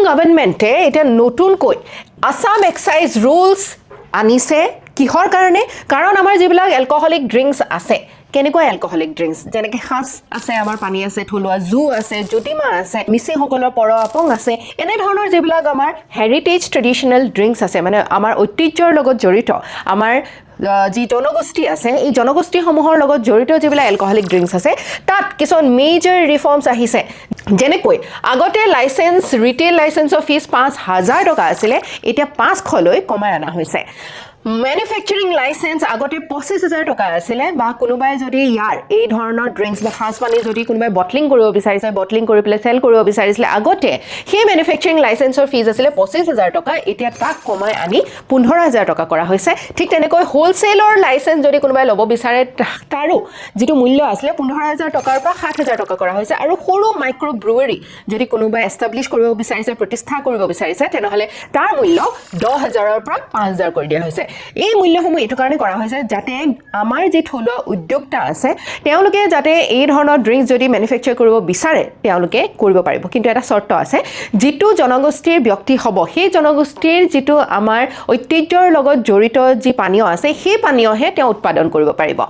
গভৰ্ণমেণ্টে এতিয়া নতুনকৈ Assam excise rules আনিছে কিহৰ কাৰণে কাৰণ আমাৰ যিবিলাক এলকহলিক ড্ৰিংকছ আছে কেনেকুৱা এলকহলিক ড্ৰিংকছ যেনেকৈ সাঁচ আছে আমাৰ পানী আছে থলুৱা জু আছে জ্যোতিমা আছে মিচিংসকলৰ পৰ আপং আছে এনেধৰণৰ যিবিলাক আমাৰ হেৰিটেজ ট্ৰেডিশ্যনেল ড্ৰিংকছ আছে মানে আমাৰ ঐতিহ্যৰ লগত জড়িত আমাৰ যি জনগোষ্ঠী আছে এই জনগোষ্ঠীসমূহৰ লগত জড়িত যিবিলাক এলকহলিক ড্ৰিংকছ আছে তাত কিছুমান মেজৰ ৰিফৰ্মছ আহিছে যেনেকৈ আগতে লাইচেন্স ৰিটেইল লাইচেন্সৰ ফিজ 5,000 টকা আছিলে এতিয়া 500লৈ কমাই অনা হৈছে ম্যানুফেকচাৰিং লাইসেন্স আগতে 25,000 টকা আছিল বা কোনোবাই যদি ইয়াৰ এই ধৰণৰ ড্ৰিংকস বা খাস পানী যদি কোনোবাই বটলিং কৰিব বিচাৰিছে বটলিং কৰি পেলাই সেল কৰিব বিচাৰিছিল আগতে সেই ম্যানুফেকচাৰিং লাইসেন্সৰ ফিজ আছিল 25,000 টকা এতিয়া তাক কমাই আনি 15,000 টকা কৰা হৈছে ঠিক তেনেকৈ হোলসেলৰ লাইসেন্স যদি কোনোবাই ল'ব বিচাৰে তাৰো যেটো মূল্য আছিল 15,000 টকাৰ পৰা 7,000 টকা কৰা হৈছে আৰু সৰু মাইক্ৰো ব্ৰুৱেৰী যদি কোনোবাই এস্টাবলিশ কৰিব বিচাৰিছে প্ৰতিষ্ঠা কৰিব বিচাৰিছে তেনেহলে তাৰ মূল্য 10,000ৰ পৰা 5,000 কৰি দিয়া হৈছে এই মূল্যসমূহ এটো কাৰণে কৰা হৈছে যাতে আমাৰ যে থলুৱা উদ্যোক্তা আছে তেওঁলোকে যাতে এই ধৰণৰ ড্ৰিংকস যদি ম্যানুফেকচাৰ কৰিব বিচাৰে তেওঁলোকে কৰিব পাৰিব কিন্তু এটা শৰ্ত আছে যেটো জনগোষ্ঠীৰ ব্যক্তি হ'ব সেই জনগোষ্ঠীৰ যেটো আমাৰ ঐতিহ্যৰ লগত জড়িত যি পানীয় আছে সেই পানীয়হে তেওঁ উৎপাদন কৰিব পাৰিব